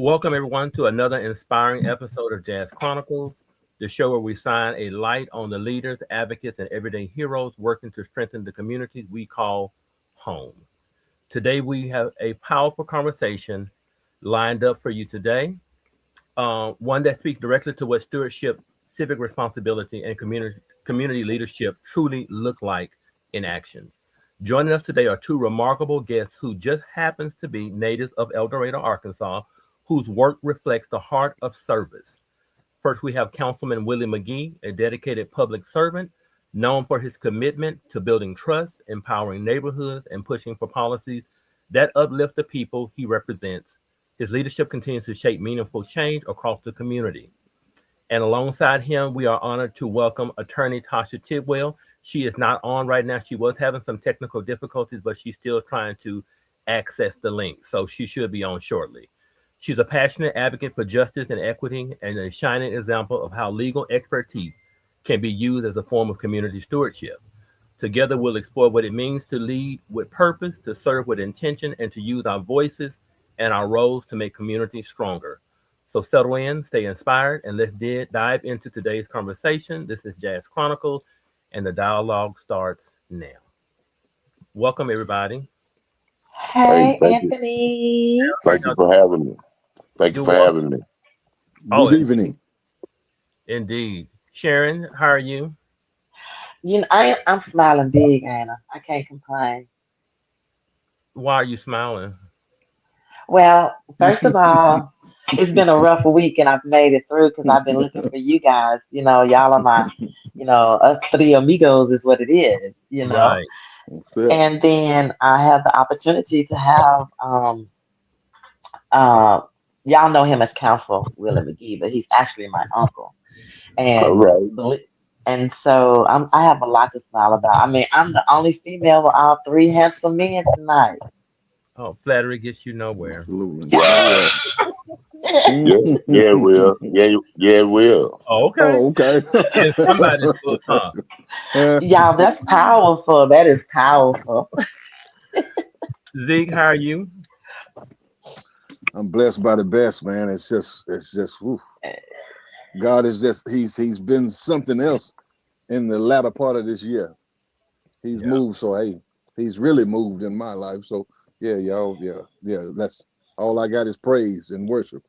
Welcome everyone to another inspiring episode of J.A.Z.S Chronicles, the show where we shine a light on the leaders, advocates, and everyday heroes working to strengthen the communities we call home. Today we have a powerful conversation lined up for you today, one that speaks directly to what stewardship, civic responsibility, and community leadership truly look like in action. Joining us today are two remarkable guests who just happens to be natives of El Dorado, Arkansas, whose work reflects the heart of service. First, we have Councilman Willie McGee, a dedicated public servant known for his commitment to building trust, empowering neighborhoods, and pushing for policies that uplift the people he represents. His leadership continues to shape meaningful change across the community. And alongside him, we are honored to welcome Attorney Tasha Tidwell. She is not on right now. She was having some technical difficulties, but she's still trying to access the link. So she should be on shortly. She's a passionate advocate for justice and equity and a shining example of how legal expertise can be used as a form of community stewardship. Together, we'll explore what it means to lead with purpose, to serve with intention, and to use our voices and our roles to make communities stronger. So settle in, stay inspired, and let's dive into today's conversation. This is J.A.Z.S Chronicles, and the dialogue starts now. Welcome, everybody. Hey, Thank you. Anthony. Thank you for having me. Thank you for having me. Oh, Good evening. Indeed. Sharon, how are you? I'm smiling big, Anna. I can't complain. Why are you smiling? Well, first of all, it's been a rough week and I've made it through because I've been looking for you guys. Y'all are my, us three amigos is what it is. Right. And then I have the opportunity to have uh y'all know him as Council Willie McGee, but he's actually my uncle. All And right. so I have a lot to smile about. I mean, I'm the only female with all three handsome men tonight. Oh, flattery gets you nowhere. Absolutely. Wow. Yeah, it will. Yeah, it will. Oh, okay. Oh, okay. In somebody's book, huh? Y'all, that's powerful. That is powerful. Zeke, how are you? I'm blessed by the best, man. It's just, whew. God is he's been something else in the latter part of this year. He's moved, so hey, he's really moved in my life. So yeah, y'all, yeah. That's all I got is praise and worship.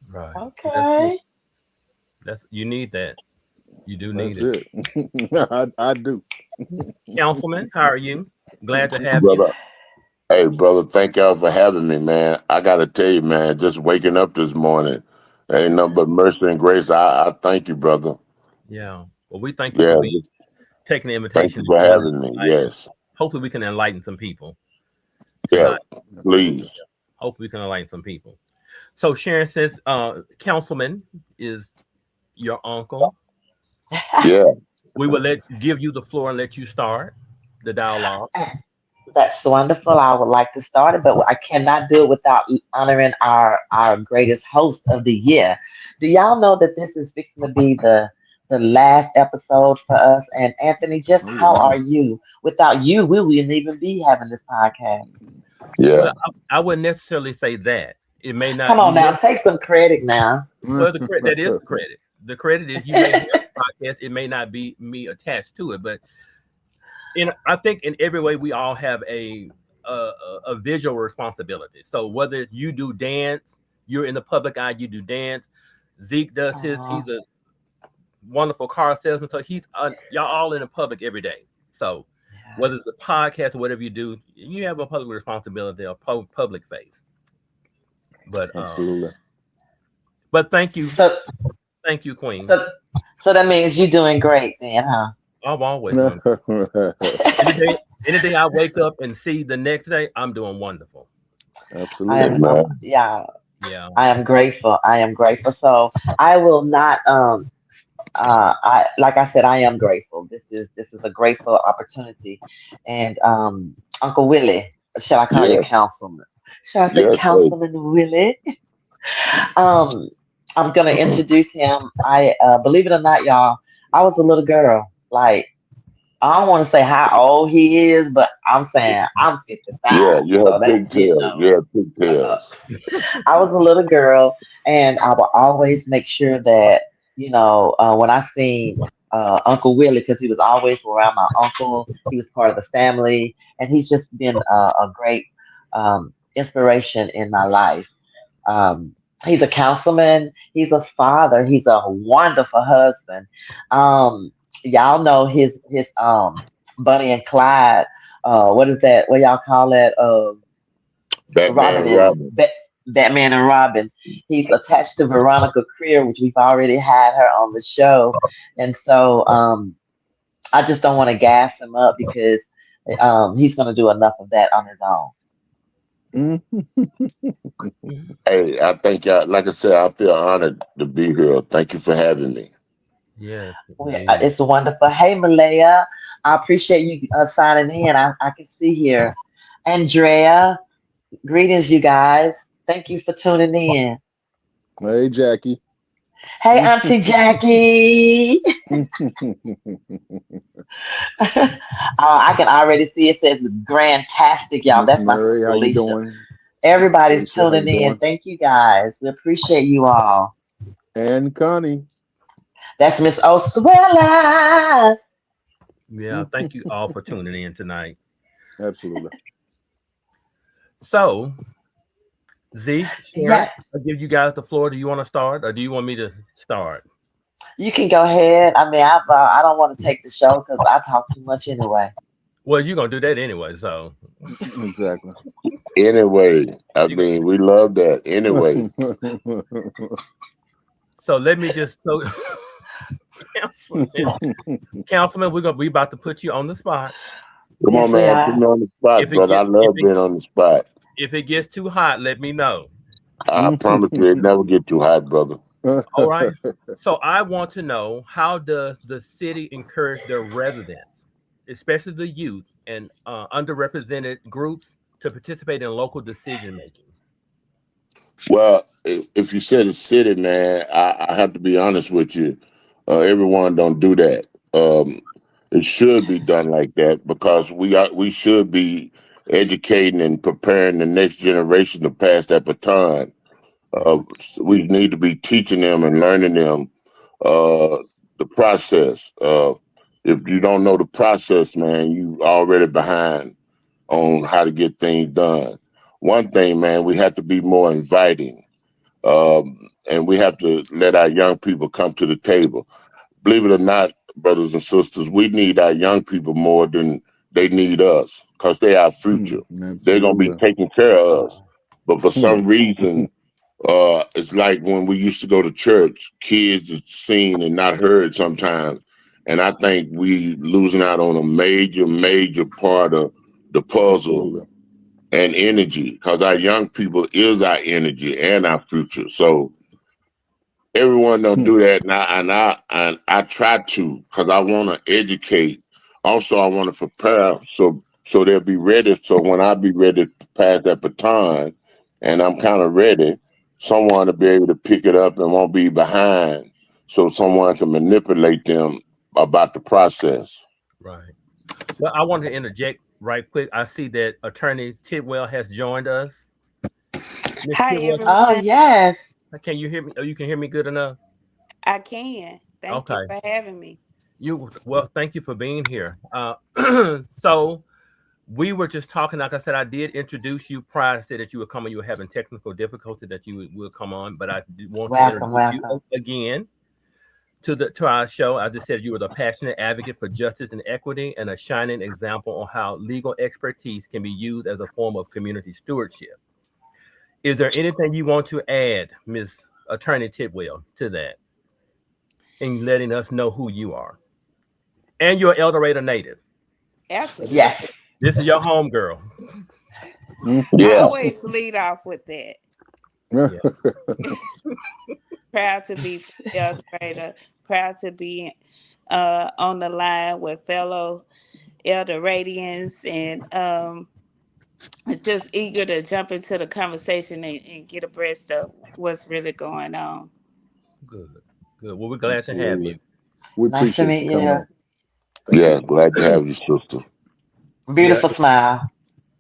Right. Okay. That's you need that. You do need That's it. I do. Councilman, how are you? Glad to have Brother. Hey, brother, thank y'all for having me, man. I got to tell you, man, just waking up this morning, ain't nothing but mercy and grace. I thank you, brother. you. Yeah. Well, we thank you Yeah, for taking the thank invitation you to for join us having me. tonight. Yes. Hopefully we can enlighten some people Yeah, tonight. please. Hopefully we can enlighten some people. So Sharon says, Councilman is your uncle. Yeah. We will give you the floor and let you start the dialogue. That's wonderful. I would like to start it, but I cannot do it without honoring our greatest host of the year. Do y'all know that this is fixing to be the last episode for us? And Anthony, just how are you? Without you, we wouldn't even be having this podcast. Yeah. Well, I wouldn't necessarily say that. It may not. Come on now, take some credit now. Well, that is the credit. The credit is you may have a podcast. It may not be me attached to it, but I think in every way we all have a visual responsibility. So whether you do dance, you're in the public eye, you do dance. Zeke does his. He's a wonderful car salesman. So y'all all in the public every day. So whether it's a podcast or whatever you do, you have a public responsibility, a public face. But Absolutely. But thank you. Thank you, Queen. So that means you're doing great then, huh? I'm always doing any day I wake up and see the next day, I'm doing wonderful. Absolutely. Yeah. I am grateful. So I will not I like I said, I am grateful. This is a grateful opportunity. And Uncle Willie, shall I call you Councilman? Shall I say Councilman Willie? I'm gonna introduce him. I believe it or not, y'all, I was a little girl, like I don't want to say how old he is, but I'm saying I'm 55, Yeah, you so have that pigtails. You have pigtails. I was a little girl, and I would always make sure that when I seen Uncle Willie, because he was always around my uncle. He was part of the family, and he's just been a great inspiration in my life. Um, he's a councilman. He's a father. He's a wonderful husband. Um, y'all know his Bunny and Clyde. What is that? What y'all call that? Batman Robin and and Robin. Batman and Robin. He's attached to Veronica Creer, which we've already had her on the show, and so I just don't want to gas him up because he's going to do enough of that on his own. Mhm. Hey, I think, like I said, I feel honored to be here. Thank you for having me. Yes, indeed. It's wonderful. Hey, Malaya, I appreciate you signing in. I can see here. Andrea, greetings, you guys. Thank you for tuning in. Hey, Jackie. Hey, Auntie Jackie. I can already see it says Grandtastic, y'all. Miss That's my Murray, sister how you Alicia. doing? Everybody's Alicia, how you tuning in. doing? Thank you guys. We appreciate you all. And Connie. That's Miss Oswella. Yeah, thank you all for tuning in tonight. Absolutely. So, Z, Sherry, Yeah, I'll give you guys the floor. Do you want to start or do you want me to start? you can go ahead. I mean, I don't want to take the show because I talk too much anyway. Well, you're going to do that anyway. So, Exactly. Anyway, I you, mean, we love that. Anyway, so let me just, so, Councilman, Councilman, we about to put you on the spot. come on, Yes, we man. Put are. me on the spot, If it brother. I get, if love it, being on the spot. if it gets too hot, let me know. I promise you, it never get too hot, brother. All right. So I want to know, how does the city encourage their residents, especially the youth and underrepresented groups, to participate in local decision making? Well, if you said a city, man, I have to be honest with you. Everyone don't do that. It should be done like that because we should be educating and preparing the next generation to pass that baton. Uh, we need to be teaching them and learning them uh, the process. If you don't know the process, man, you already behind on how to get things done. One thing, man, we have to be more inviting, um, and we have to let our young people come to the table. Believe it or not, brothers and sisters, we need our young people more than they need us because they our future. They're gonna be Absolutely. taking care of us. But for Hmm. some reason, it's like when we used to go to church, kids are seen and not heard sometimes. And I think we losing out on a major part of the puzzle Absolutely. and energy because our young people is our energy and our future. So everyone don't Hmm. do that, and I try to because I want to educate. Also, I want to prepare so they'll be ready. So when I be ready to pass that baton, and I'm kind of ready, someone to be able to pick it up and won't be behind, so someone can manipulate them about the process. Right. Well, I want to interject right quick. I see that Attorney Tidwell has joined us. Miss Hi, Tidwell, Oh, everyone. yes. can you hear me? Oh, you can hear me good enough? I can. Thank you Okay. for having me. Thank you for being here. So we were just talking. Like I said, I did introduce you prior. I said that you were coming. You were having technical difficulty that you will come on, but I want to Welcome, introduce you welcome. again to our show. I just said you were the passionate advocate for justice and equity and a shining example on how legal expertise can be used as a form of community stewardship. Is there anything you want to add, Ms. Attorney Tidwell, to that in letting us know who you are? And you're El Dorado native. Absolutely. Yes. This is your home girl. I Yeah, always lead off with that. Yeah, Proud to be from El Dorado. Proud to be on the line with fellow El Doradians and just eager to jump into the conversation and get abreast of what's really going on. good, good. Well, we're glad to have Absolutely. you. We Nice to appreciate meet you coming you. on. Thank you. Yeah, glad to have you, sister. Yeah. Beautiful smile.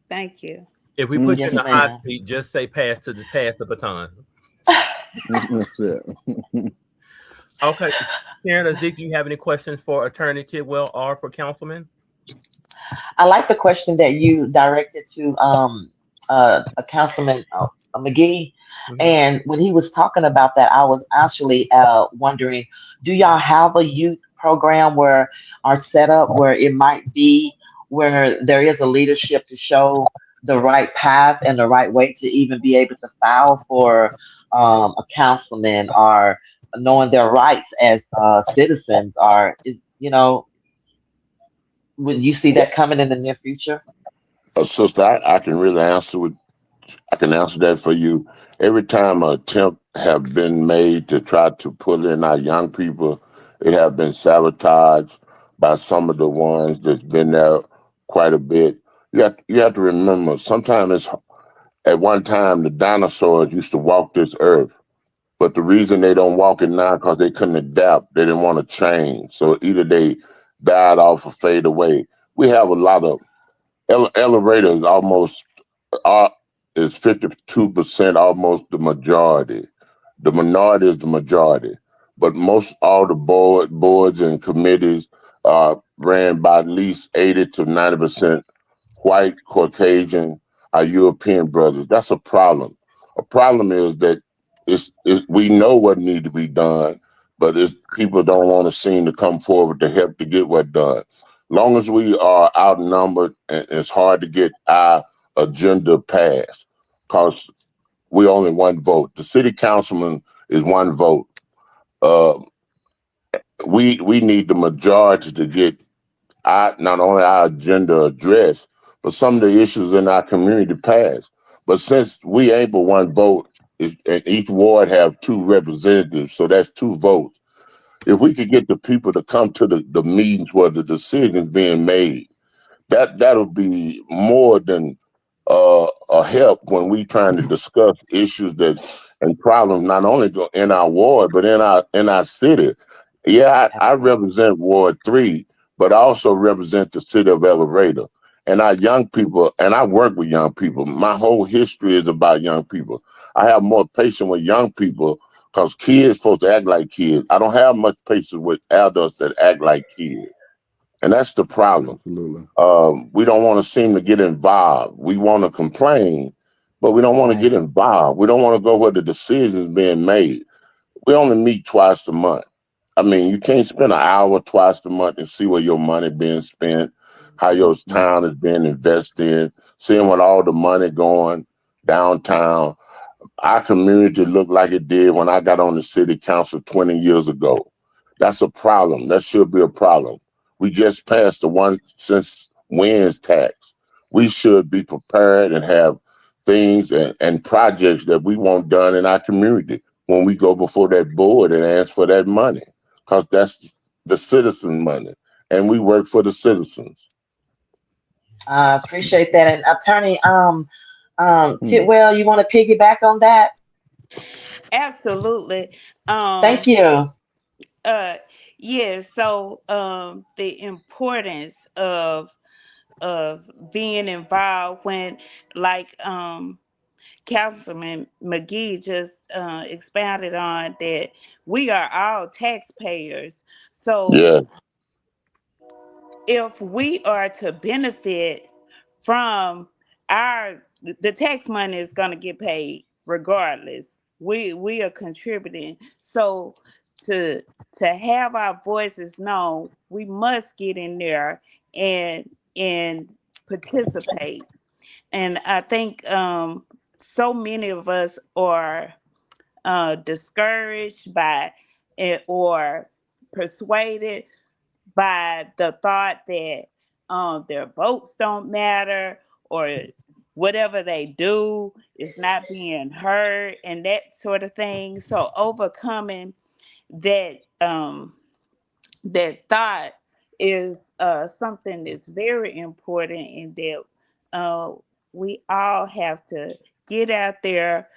Thank you. If we put you in Yes, the hot ma'am. seat, just say pass the baton. That's it. Okay. Sharon or Zeke, do you have any questions for Attorney Tidwell or for Councilman? I like the question that you directed to a councilman McGee, Hmm. and when he was talking about that, I was actually wondering, do y'all have a youth program where are set up where it might be where there is a leadership to show the right path and the right way to even be able to file for a councilman or knowing their rights as citizens, or is would you see that coming in the near future? Sister, I can really answer with I can answer that for you. Every time an attempt have been made to try to pull in our young people, it have been sabotaged by some of the ones that's been there quite a bit. You have to remember. Sometimes at one time the dinosaurs used to walk this earth, but the reason they don't walk it now because they couldn't adapt. They didn't want to change, so either they died off or fade away. We have a lot of elevators almost uh, is 52% almost the majority. The minority is the majority. But most all the boards and committees are ran by at least 80 to 90% white, Caucasian, our European brothers. That's a problem. A problem is that we know what needs to be done, but people don't want to seem to come forward to help to get what done. Long as we are outnumbered, and it's hard to get our agenda passed because we only one vote. The city councilman is one vote. Uh, we need the majority to get not only our agenda addressed, but some of the issues in our community passed. But since we ain't but one vote, and each ward have two representatives, so that's two votes. If we could get the people to come to the meetings where the decisions being made, that'll be more than a help when we trying to discuss issues that and problems not only in our ward but in our city. Yeah, I Absolutely. represent Ward 3, but I also represent the city of El Dorado. And our young people, and I work with young people. My whole history is about young people. I have more patience with young people because kids supposed to act like kids. I don't have much patience with adults that act like kids. And that's the problem. Absolutely. We don't want to seem to get involved. We want to complain, but we don't want to get Right. involved. We don't want to go where the decisions being made. We only meet twice a month. I mean, you can't spend an hour twice a month and see where your money being spent, how your Mhm. town is being invested in, seeing what all the money going downtown. Our community looked like it did when I got on the city council 20 years ago. That's a problem. That should be a problem. We just passed the 1 cent wins tax. We should be prepared and have things and projects that we want done in our community when we go before that board and ask for that money, because that's the citizen money, and we work for the citizens. I appreciate that. And attorney, Hmm. Tidwell, you want to piggyback on that? Absolutely. Thank Um, you. uh, yes. So, the importance of being involved when, like, Councilman McGee just expounded on that we are all taxpayers. So Yeah, if we are to benefit from our the tax money is going to get paid regardless. We are contributing. So to to have our voices known, we must get in there and and participate. And I think so many of us are discouraged by it or persuaded by the thought that their votes don't matter or whatever they do is not being heard and that sort of thing. So overcoming that that thought is something that's very important and that uh, we all have to get out there.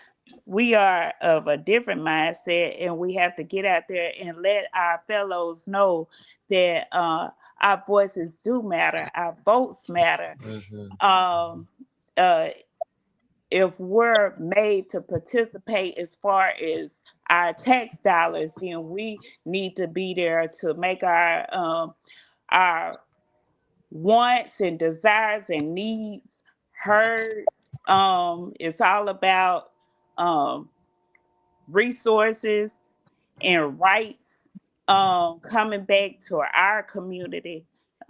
We are of a different mindset and we have to get out there and let our fellows know that our voices do matter, our votes matter. Mm-hmm. Um, uh, if we're made to participate as far as our tax dollars, then we need to be there to make our wants and desires and needs heard. It's all about um, resources and rights coming back to our community.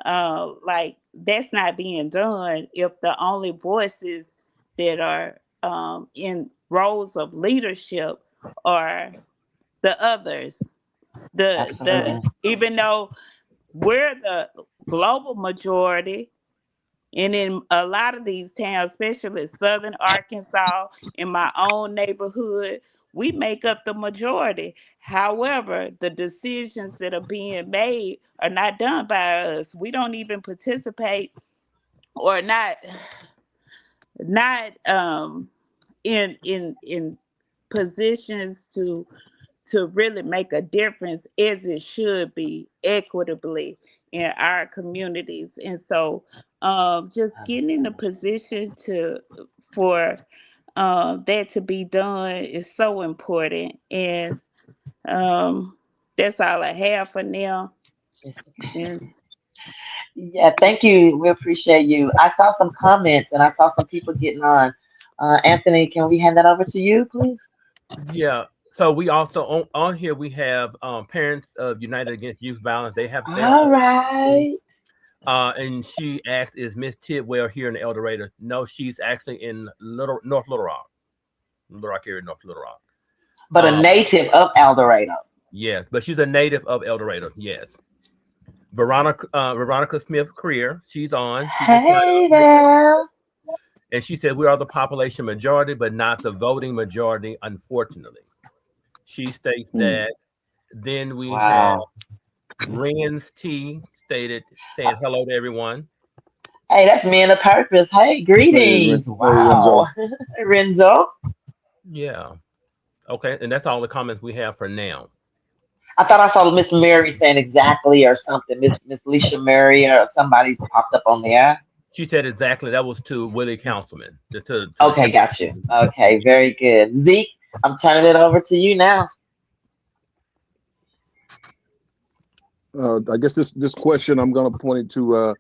Like that's not being done if the only voices that are in roles of leadership are the others. The Absolutely. even though we're the global majority, and in a lot of these towns, especially southern Arkansas, in my own neighborhood, we make up the majority. However, the decisions that are being made are not done by us. We don't even participate or not in positions to really make a difference as it should be equitably in our communities. And so just getting in a Understand. position to for that to be done is so important. And um, that's all I have for now. And Yeah, thank you. We appreciate you. I saw some comments and I saw some people getting on. Anthony, can we hand that over to you, please? Yeah. So we also on here we have parents of United Against Youth Violence. They have their All own. right. And she asked, "Is Miss Tidwell here in El Dorado?" No, she's actually in Little Rock area, North Little Rock. But a Um, native of El Dorado. yes, but she's a native of El Dorado. Yes. Veronica Smith Career, she's on. She just kind Hey of, there. and she said we are the population majority, but not the voting majority, unfortunately. She states Hmm. that. Then we have Wow. Ren's T stated saying hello to everyone. Hey, that's men of purpose. Hey, greetings. Hey, Wow. Renzo. Renzo. Yeah. Okay. And that's all the comments we have for now. I thought I saw Miss Mary saying exactly or something. Miss Alicia Mary or somebody popped up on there. She said exactly that was to Willie Councilman, to the Okay, county. got you. Okay, very good. Zeke, I'm turning it over to you now. I guess this question I'm gonna point it to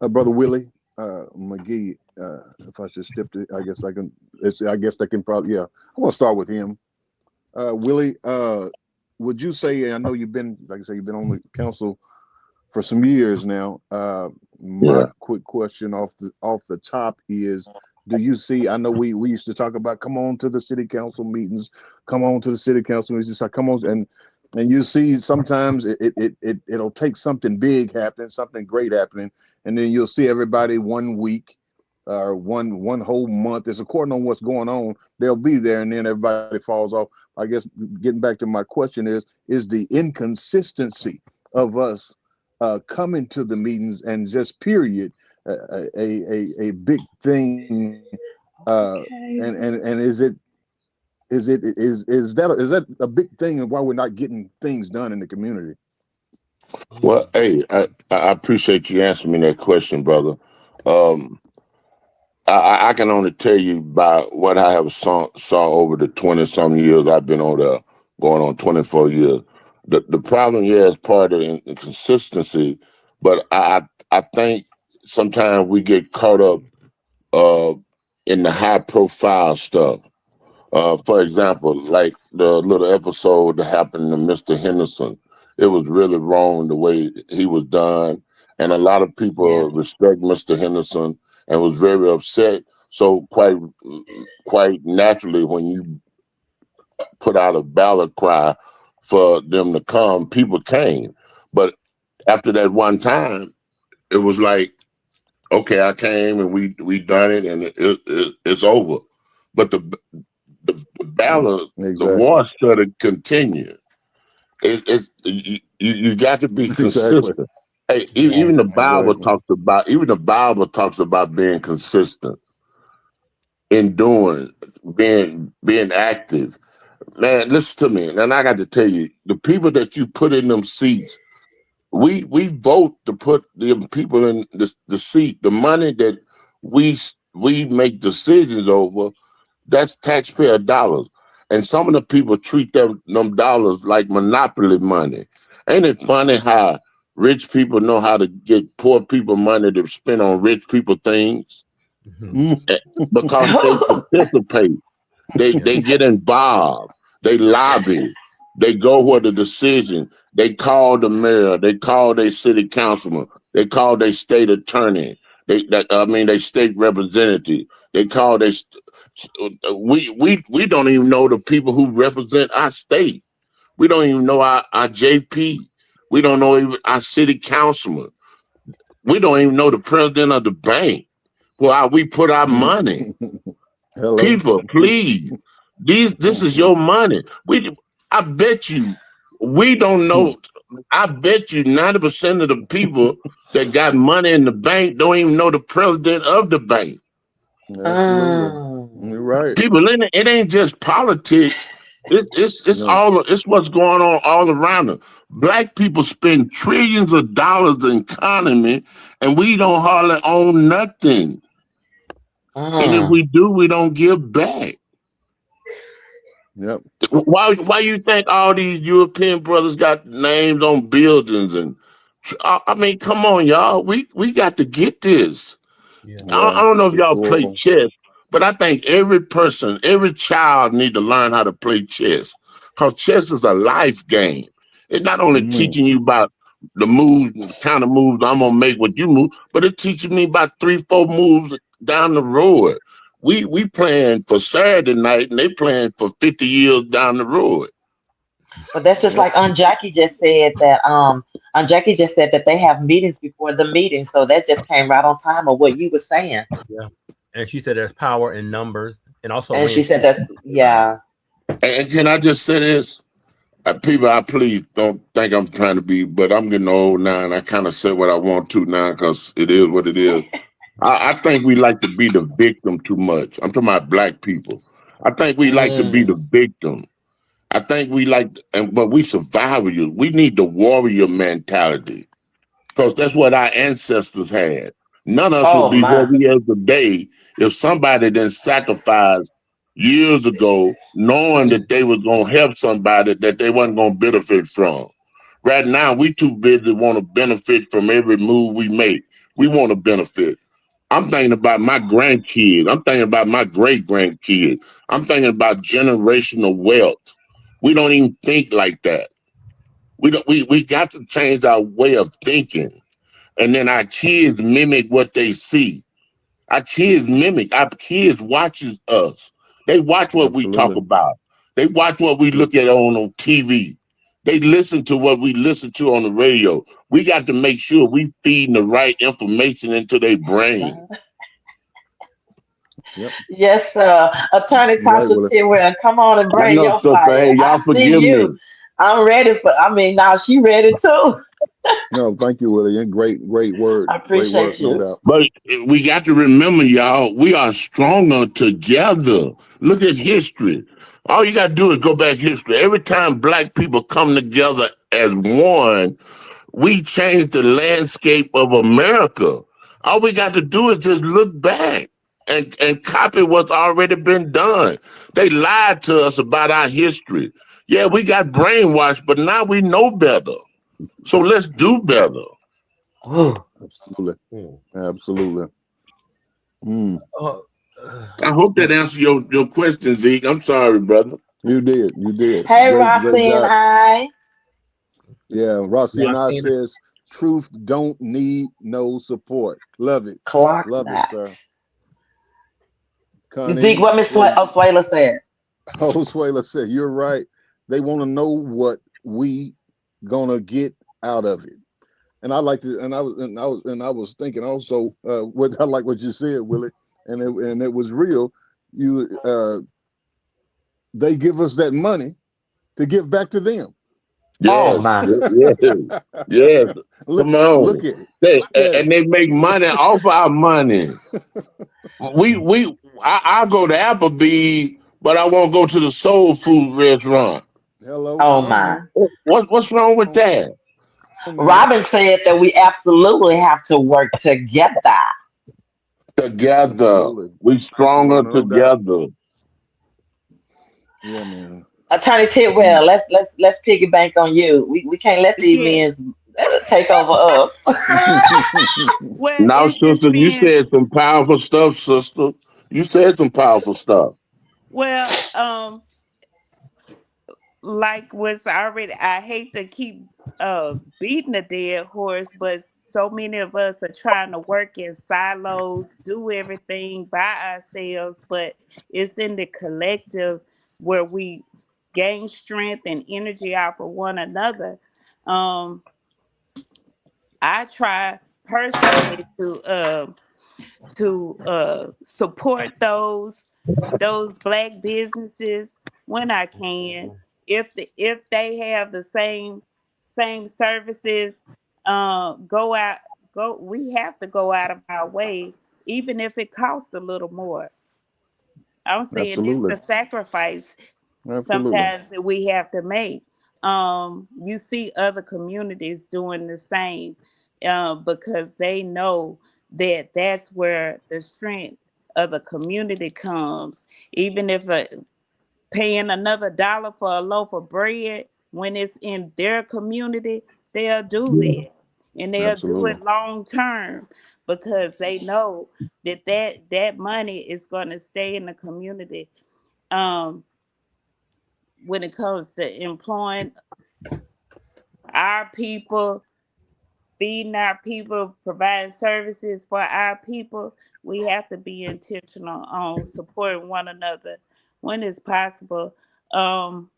brother Willie McGee. If I should step to, I guess I can. I guess I can probably. Yeah, I want to start with him. Willie, would you say? I know you've been, like I say, you've been on the council for some years now. My Yeah. quick question off the top is, do you see? I know we used to talk about come on to the city council meetings, come on to the city council meetings. Just like come on and you see sometimes it'll take something big happening, something great happening, and then you'll see everybody one week or one whole month. It's according on what's going on. They'll be there, and then everybody falls off. I guess getting back to my question is the inconsistency of us coming to the meetings and just period a big thing and is that a big thing of why we're not getting things done in the community? Well, Mm. hey, I appreciate you answering me that question, brother. Um, I can only tell you by what I have saw over the 20 some years I've been on there, going on 24 years. The problem here is part of the inconsistency, but I think sometimes we get caught up uh, in the high profile stuff. For example, like the little episode that happened to Mr. Henderson, it was really wrong the way he was done, and a lot of people Yes. respect Mr. Henderson and was very upset. So quite naturally, when you put out a ballot cry for them to come, people came. But after that one time, it was like, okay, I came and we done it, and it's over. But the battle, the Exactly. war should have continued. You got to be Exactly. consistent. Hey, even Yes. Exactly. the Bible talks about being consistent in doing, being active. Man, listen to me, and I got to tell you, the people that you put in them seats, we vote to put the people in the seat. The money that we we make decisions over, that's taxpayer dollars. And some of the people treat them dollars like monopoly money. Ain't it funny how rich people know how to get poor people money to spend on rich people things? Mhm. Mm. Eh, because they participate. Yeah. They get involved. They lobby. They go where the decision. They call the mayor. They call their city councilman. They call their state attorney. They state representative. They call we don't even know the people who represent our state. We don't even know our JP. We don't know even our city councilman. We don't even know the president of the bank. Where we put our money. Hello. People, please. This is your money. I bet you we don't know. I bet you 90% of the people that got money in the bank don't even know the president of the bank. Absolutely. Mm. You're right. People, it ain't just politics. It's No. all it's what's going on all around us. Black people spend trillions of dollars in economy, and we don't hardly own nothing. And if Mm. we do, we don't give back. Yep. Why you think all these European brothers got names on buildings and I mean, come on, y'all. We got to get this. Yeah. I Yeah. don't know if For y'all play sure. chess, but I think every person, every child need to learn how to play chess. Because chess is a life game. It's not only Mm. teaching you about the moves, the kind of moves I'm gonna make with you move, but it teaches me about 3, 4 moves down the road. We playing for Saturday night and they playing for 50 years down the road. But that's just Yep. like Aunt Jackie just said that Aunt Jackie just said that they have meetings before the meeting. So that just came right on time of what you were saying. Yeah. And she said there's power in numbers and also And she laying said people that, down. yeah. And can I just say this? People, I please don't think I'm trying to be, but I'm getting old now, and I kind of say what I want to now because it is what it is. I think we like to be the victim too much. I'm talking about black people. I think we like to be the Mm. victim. I think we like, but we survivors. We need the warrior mentality because that's what our ancestors had. None of us would Oh be where my. we are today if somebody didn't sacrifice years ago, knowing that they was gonna help somebody that they wasn't gonna benefit from. Right now, we too busy want to benefit from every move we make. We want to benefit. I'm thinking about my grandkids. I'm thinking about my great grandkids. I'm thinking about generational wealth. We don't even think like that. We don't. We got to change our way of thinking, and then our kids mimic what they see. Our kids mimic. Our kids watches us. They watch what we talk Absolutely. about. They watch what we look at on TV. They listen to what we listen to on the radio. We got to make sure we feeding the right information into their brain. Yep. Yes, sir. Attorney You're right, Tasha Willie. Terrell, come on and I bring know, your sister. Hey, fire. I y'all see forgive you. me. I'm ready for, I mean, now she ready too. No, thank you, Willie. And great word. I Great word, appreciate no you. doubt. But we got to remember, y'all, we are stronger together. Look at history. All you got to do is go back history. Every time black people come together as one, we change the landscape of America. All we got to do is just look back and copy what's already been done. They lied to us about our history. Yeah, we got brainwashed, but now we know better. So let's do better. Ooh. Absolutely. Mm. Absolutely. Mm. Uh, I hope yeah. that answers your question, Zeke. I'm sorry, brother. You did. You did. Hey, Great Rossi and job. I. Yeah. Rossi and I Rosina. says truth don't need no support. Love it. Clark Love it, that. sir. Zeke, Connie, what Miss what Oswela said. Osuela said, you're right. They want to know what we gonna get out of it. And I like to, and I was thinking also, what I like what you said, Willie, and it was real. You, they give us that money to give back to them. Oh Yes, my. yes, yes. look, Come look on. at it, They look at and it. they make money off our money. I go to Applebee's, but I won't go to the soul food restaurant. Hello, Oh my. What's wrong with that? man. Robin said that we absolutely have to work together. Together, Absolutely. we Yeah, stronger no doubt. together. Yeah, man. Attorney Mm. Tidwell, let's piggyback on you. We can't let these Yes. men take over us. Well, Now, it's sister, just you being said some powerful stuff, sister. You said some powerful stuff. well. Like was already, I hate to keep beating a dead horse, but so many of us are trying to work in silos, do everything by ourselves, but it's in the collective where we gain strength and energy off of one another. um I try personally to support those black businesses when I can. If they have the same services, go out go we have to go out of our way, even if it costs a little more. I'm saying it's Absolutely. a sacrifice Absolutely. sometimes that we have to make. You see other communities doing the same, because they know that that's where the strength of the community comes. Even if paying another dollar for a loaf of bread when it's in their community, they'll do Yeah. that. And they'll do Absolutely. it long term because they know that money is going to stay in the community. Um, when it comes to employing our people, feeding our people, providing services for our people, we have to be intentional on supporting one another when it's possible. Um,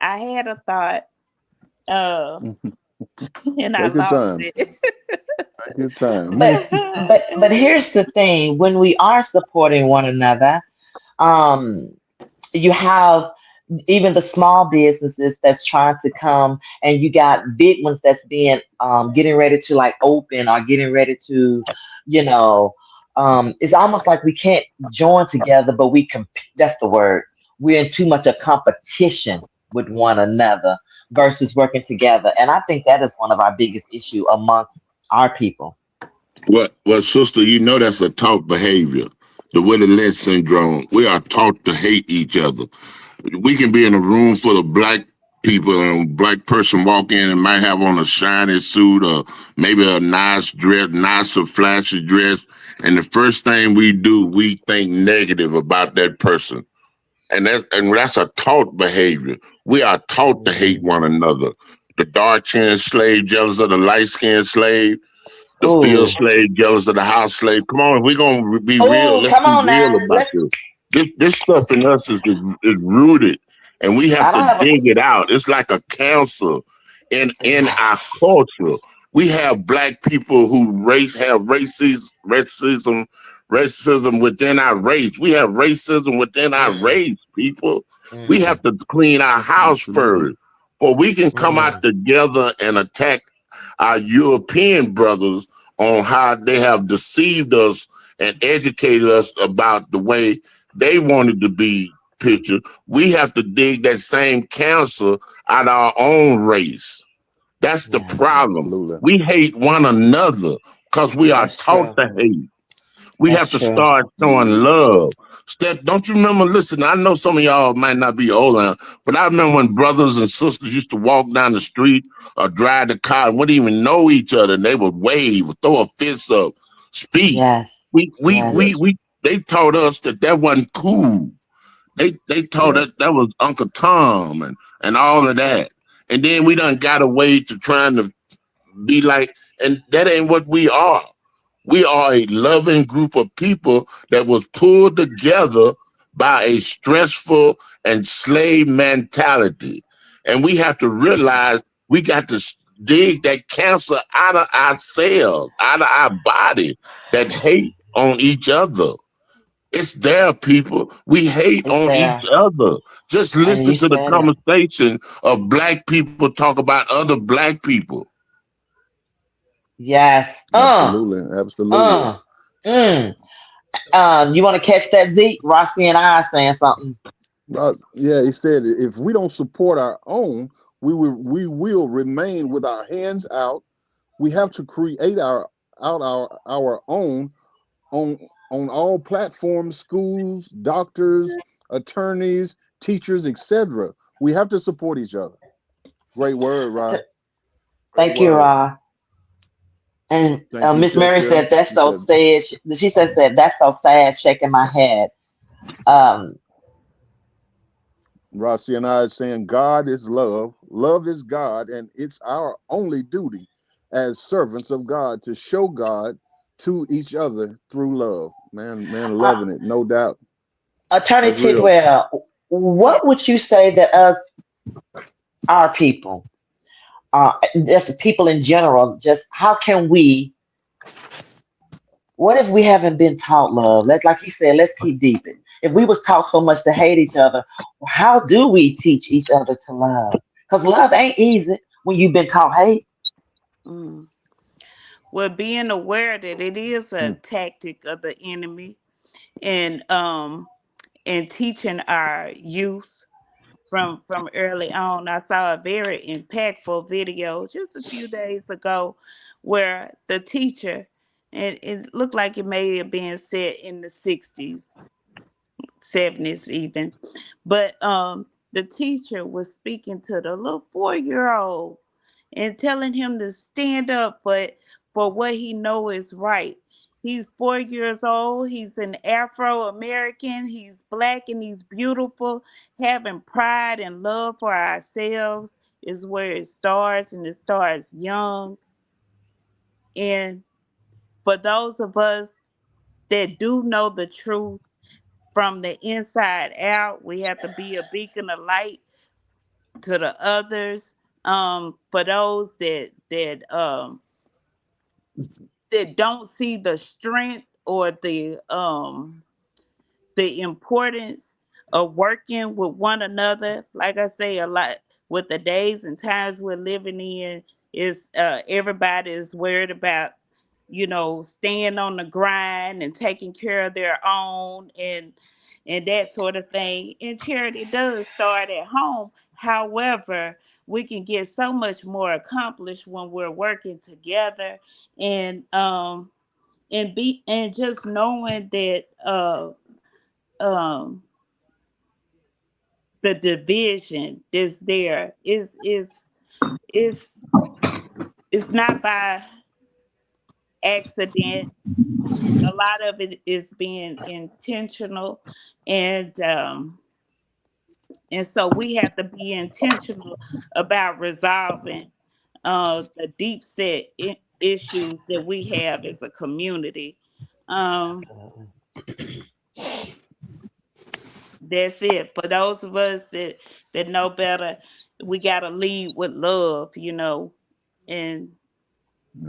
I had a thought, uh, and I Take your lost time. it. Take your time. but but here's the thing: when we are supporting one another, um, you have even the small businesses that's trying to come, and you got big ones that's being getting ready to like open or getting ready to, you know, it's almost like we can't join together, but that's the word. We're in too much of competition with one another versus working together, and I think that is one of our biggest issue amongst our people. Well, sister, you know that's a taught behavior. The Willie Lynch syndrome. We are taught to hate each other. We can be in a room full of black people and a black person walk in and might have on a shiny suit or maybe a nice dress, nice or flashy dress. And the first thing we do, we think negative about that person. And that's a taught behavior. We are taught to hate Mm. one another. The dark skinned slave jealous of the light skinned slave. The field Ooh, slave jealous of the house slave. Come on, if we're gonna be real. ooh, Let's come be on real now. about Let's. this. This stuff in us is rooted, and we have I to don't have a. dig it out. It's like a cancer in our Yes. culture. We have black people who have racism within our race. We have racism within our Mm, race. People, we mm, have to clean our house Absolutely. first, or we can come out mm. together and attack our European brothers on how they have deceived us and educated us about the way they wanted to be pictured. We have to dig that same cancer out our own race. That's the Yes, problem. Absolutely. We hate one another because we are that's taught true. to hate. We have That's to true. start showing love. Steph, don't you remember? Listen, I know some of y'all might not be old enough, but I remember when brothers and sisters used to walk down the street or drive the car and wouldn't even know each other. And they would wave, throw a fist up, speak. Yes, We, we, yes. we, Yes. we. They taught us that wasn't cool. They told Yeah. us that was Uncle Tom and all of that. And then we done got away to trying to be like, and that ain't what we are. We are a loving group of people that was pulled together by a stressful and slave mentality. And we have to realize we got to dig that cancer out of ourselves, out of our body, that hate on each other. It's there, people. We hate It's on each there. other. Just And listen you to the said it. conversation of black people talk about other black people. Yes. Absolutely. Absolutely. Uh. Mm. You want to catch that, Zeke? Rossi and I are saying something. Yeah, he said if we don't support our own, we will remain with our hands out. We have to create our own on all platforms, schools, doctors, attorneys, teachers, etc. We have to support each other. Great word, I t- Rod. Great Thank you, word. Ra. And Thank you, Miss Mary Cheshire. said, "That's She so said, sad." She said, "That's so sad." Shaking my head. Um, Rossi and I is saying God is love. Love is God, and it's our only duty as servants of God to show God to each other through love. Man, uh, loving it, no doubt. Attorney That's real. Tidwell, Yeah. what would you say that us, our people, just people in general, just how can we? What if we haven't been taught love? Let's, like he said, let's keep deep. If we was taught so much to hate each other, how do we teach each other to love? Because love ain't easy when you've been taught hate. Mm. Well, being aware that it is a Hmm. tactic of the enemy, and teaching our youth from early on. I saw a very impactful video just a few days ago where the teacher, and it looked like it may have been set in the 60s, 70s even, but the teacher was speaking to the little 4-year old and telling him to stand up for what he know is right. He's 4 years old. He's an Afro American. He's black and he's beautiful. Having pride and love for ourselves is where it starts, and it starts young. And for those of us that do know the truth from the inside out, we have to be a beacon of light to the others. For those that don't see the strength or the importance of working with one another. Like I say, a lot with the days and times we're living in is everybody is worried about, staying on the grind and taking care of their own and that sort of thing. And charity does start at home. However, we can get so much more accomplished when we're working together and just knowing that um the division is there is it's not by accident. A lot of it is being intentional, and so we have to be intentional about resolving the deep set issues that we have as a community. um Absolutely. That's it. For those of us that know better, we gotta lead with love, and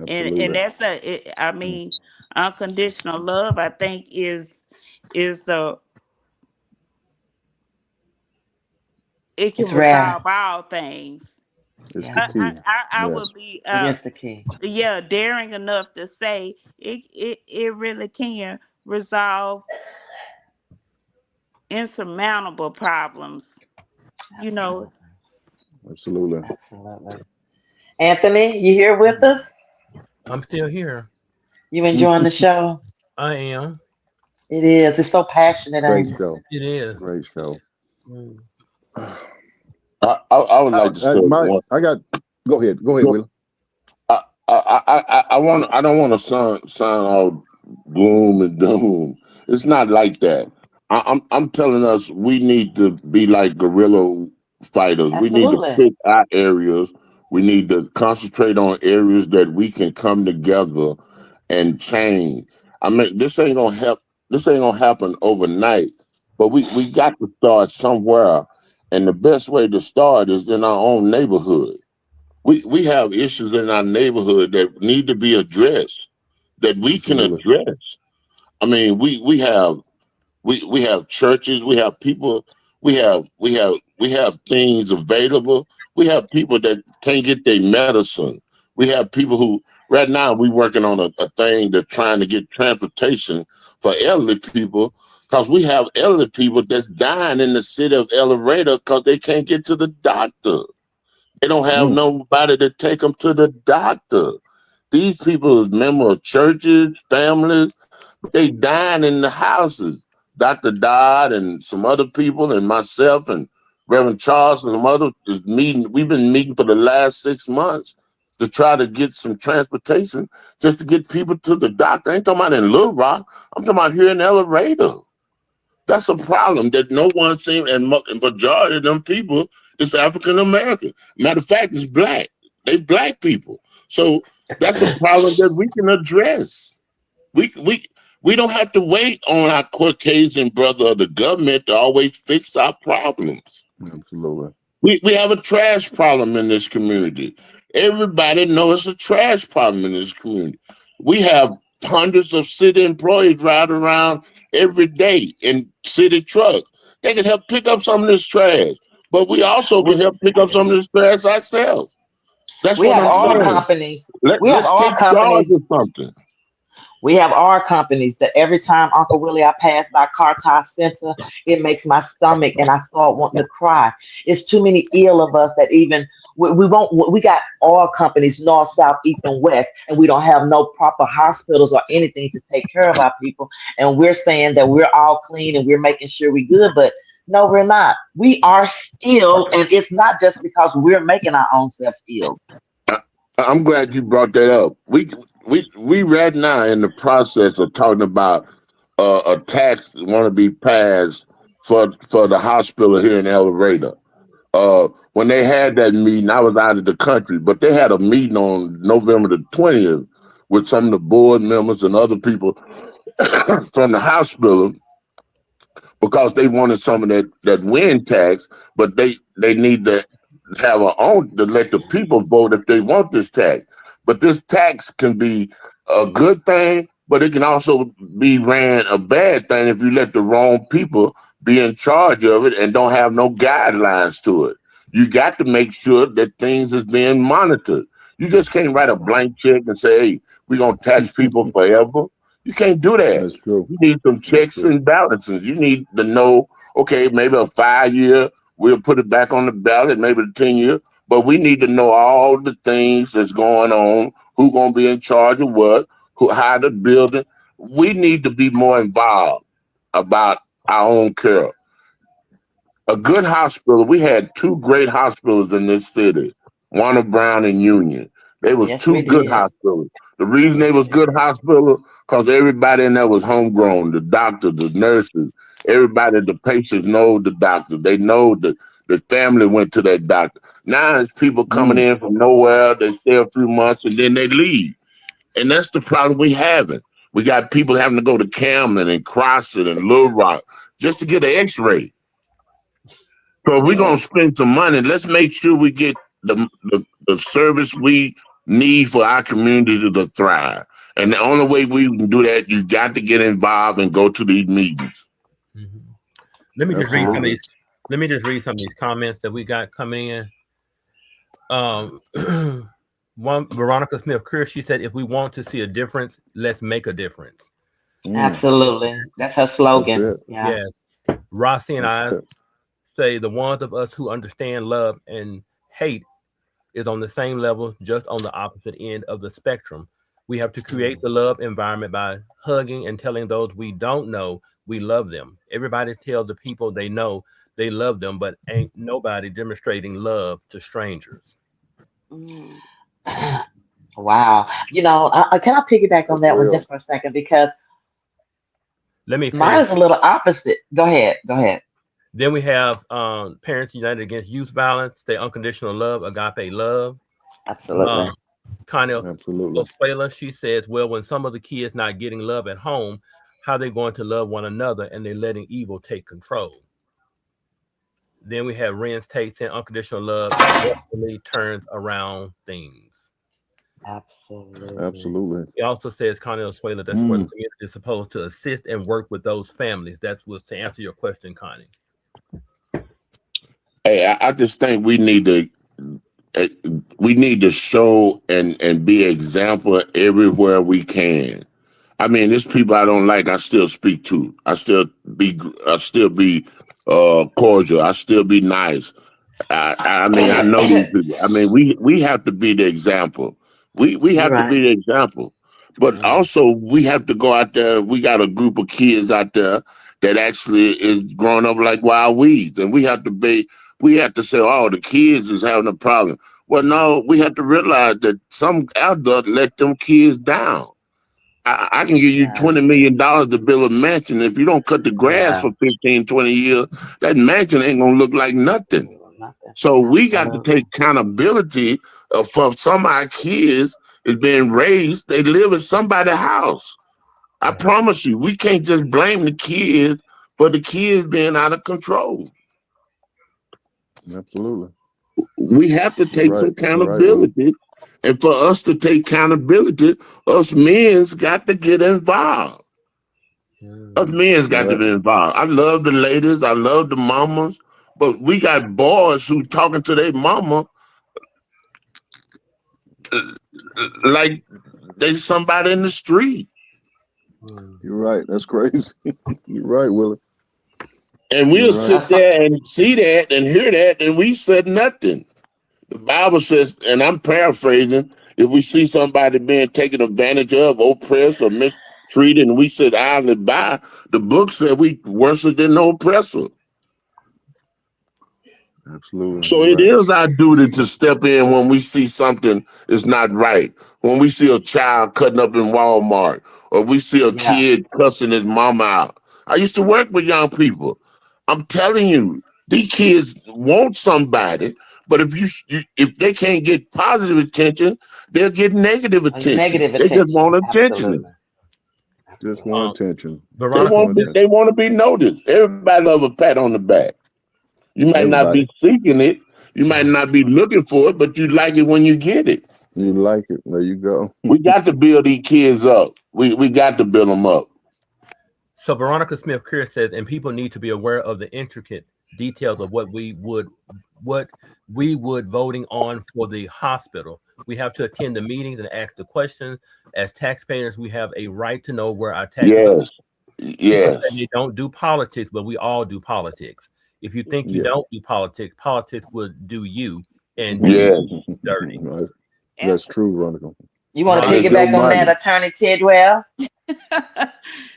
and Absolutely. I Hmm. mean, unconditional love. I think is it can It's rare. resolve all things. It's the Yeah, I key. I Yes. would be it is the key. yeah, daring enough to say it really can resolve insurmountable problems. You know, Absolutely. Absolutely. Absolutely. Anthony, you here with us? I'm still here. You enjoying the show? I am. It is. It's so passionate, Great ain't it? show. It is. Great show. Mm. I would like to say one. I got. Go ahead. Go ahead, Go- Will. I don't want to sound all gloom and doom. It's not like that. I'm telling us we need to be like guerrilla fighters. We need to Absolutely. pick our areas. We need to concentrate on areas that we can come together and change. I mean, this ain't gonna help. This ain't gonna happen overnight. But we got to start somewhere, and the best way to start is in our own neighborhood. We have issues in our neighborhood that need to be addressed, that we can Absolutely. address. I mean, we have churches, we have people, we have things available. We have people that can't get their medicine. We have people who right now we working on a thing that's trying to get transportation for elderly people because we have elderly people that's dying in the city of El Dorado because they can't get to the doctor. They don't have Mm. nobody to take them to the doctor. These people is members of churches, families, but they dying in the houses. Dr. Dodd and some other people and myself and Reverend Charles and some others is meeting. We've been meeting for the last 6 months to try to get some transportation just to get people to the doctor. I ain't talking about in Little Rock. I'm talking about here in El Dorado. That's a problem that no one seems, and majority of them people is African American. Matter of fact, it's black. They black people. So that's a problem that we can address. We we we don't have to wait on our Caucasian brother of the government to always fix our problems. Absolutely. We have a trash problem in this community. Everybody knows it's a trash problem in this community. We have hundreds of city employees ride around every day in city trucks. They can help pick up some of this trash, but we also we, can help pick up some of this trash ourselves. That's we what have I'm all saying. companies. Let, We have let's all take charge companies of something. We have our companies that every time Uncle Willie I pass by Carti Center, it makes my stomach and I start wanting to cry. It's too many ill of us that even we won't. We got all companies north, south, east, and west, and we don't have no proper hospitals or anything to take care of our people. And we're saying that we're all clean and we're making sure we're good, but no, we're not. We are still, and it's not just because we're making our own self ills. I- I'm glad you brought that up. We right now in the process of talking about a tax want to be passed for the hospital here in El Dorado. When they had that meeting, I was out of the country, but they had a meeting on November the 20th with some of the board members and other people from the hospital because they wanted some of that wind tax, but they need to have a own to let the people vote if they want this tax. But this tax can be a good thing, but it can also be ran a bad thing if you let the wrong people be in charge of it and don't have no guidelines to it. You got to make sure that things is being monitored. You just can't write a blank check and say, "Hey, we're gonna tax people forever." You can't do that. That's true. You need some That's checks true. and balances. You need to know, okay, maybe a 5 year, we'll put it back on the ballot, maybe the 10 year, but we need to know all the things that's going on, who gonna be in charge of what, who how the building. We need to be more involved about our own care. A good hospital. We had two great hospitals in this city, Warner Brown and Union. They was Yes, we two good did. hospitals. The reason they Yes, was we good did. hospitals because everybody in there was homegrown. The doctors, the nurses, everybody, the patients know the doctor. They know the family went to that doctor. Now it's people coming Mm. in from nowhere. They stay a few months and then they leave, and that's the problem we having. We got people having to go to Camden and Crossett and Little Rock just to get an X-ray. So if we're gonna Yes. spend some money, let's make sure we get the service we need for our community to thrive. And the only way we can do that, you got to get involved and go to these meetings. Mhm. Let me just read some of Absolutely. these. Let me just read some of these comments that we got coming in. Um, one Veronica Smith Kerr, she said, "If we want to see a difference, let's make a difference." Mm. Absolutely. That's her That's slogan. it. Yeah. Yes, Rossi and That's I it. say the ones of us who understand love and hate is on the same level, just on the opposite end of the spectrum. We have to create Mm. the love environment by hugging and telling those we don't know we love them. Everybody tells the people they know they love them, but ain't nobody demonstrating love to strangers. Mm. Wow. Can I piggyback on That's that one real. just for a second? Because Let me mine finish. is a little opposite. Go ahead. Go ahead. Then we have Parents United Against Youth Violence, their unconditional love, agape love. Absolutely. Uh, Kind Absolutely. Osuela, she says, well, when some of the kids not getting love at home, how they going to love one another and they're letting evil take control. Then we have Ren's Tate saying unconditional love definitely turns around things. Absolutely. Absolutely. He also says, Connie Osuela, that's where the Mm. community is supposed to assist and work with those families. That's was to answer your question, Connie. Hey, I just think we need to, uh, we need to show and be example everywhere we can. I mean, there's people I don't like. I still speak to. I still be cordial. I still be nice. I mean, I know these people. I mean, we have to be the example. We You're have to right. be the example. But Mm, also, we have to go out there. We got a group of kids out there that actually is growing up like wild weeds, and we have to be. We have to say, "Oh, the kids is having a problem." Well, no, we have to realize that some adult let them kids down. I can give you yeah, $20 million to build a mansion. If you don't cut the grass yeah. for 15, 20 years, that mansion ain't gonna look like nothing. Nothing. So we got to Absolutely. take accountability for some of our kids is being raised. They live in somebody's house. I promise you, we can't just blame the kids for the kids being out of control. Absolutely. We have to You're take some right. You're right, Willie. accountability. And for us to take accountability, us men's got to get involved. Us Mm. men's got You're to right. be involved. I love the ladies. I love the mamas. But we got boys who talking to their mama like they somebody in the street. Mm. You're right. That's crazy. You're right, Willie. And You're we'll right. sit That's some- there and see that and hear that, and we said nothing. The Bible says, and I'm paraphrasing, if we see somebody being taken advantage of, oppressed, or mistreated, and we sit idly by, the book said we worse than the oppressor. Absolutely. So You're it right. is our duty to step in when we see something is not right. When we see a child cutting up in Walmart, or we see a yeah, kid cussing his mama out. I used to work with young people. I'm telling you, these kids want somebody, but if they can't get positive attention, they'll get negative a attention. negative They just attention. want attention. Absolutely. Just more Absolutely. Um, attention. They Veronica Just more want Smith. they attention. want to be noticed. Everybody love a pat on the back. You might not be Everybody. seeking it. You might not be looking for it, but you like it when you get it. You like it. There you go. We got to build these kids up. We got to build them up. So Veronica Smith Kerr says, and people need to be aware of the intricate details of what we would voting on for the hospital. We have to attend the meetings and ask the questions. As taxpayers, we have a right to know where our taxes are. Yes, People say yes, they don't do politics, but we all do politics. If you think you Yeah. don't do politics, politics will do you and do yes. you dirty. That's true, Absolutely. Veronica. You want to Right. It's your piggyback on that, money. Attorney Tidwell?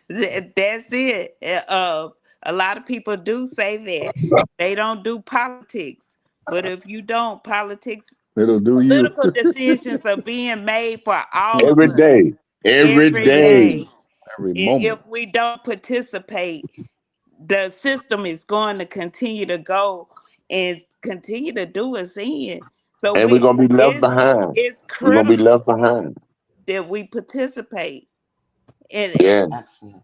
That's it. A lot of people do say that they don't do politics, but if you don't, It'll do you political decisions are being made for all of Every us day, every every day. day. every And moment. if we don't participate, the system is going to continue to go and continue to do its in. So And we're we gonna be left it's behind. it's We're gonna be left critical behind. that we participate. And Yeah. Absolutely.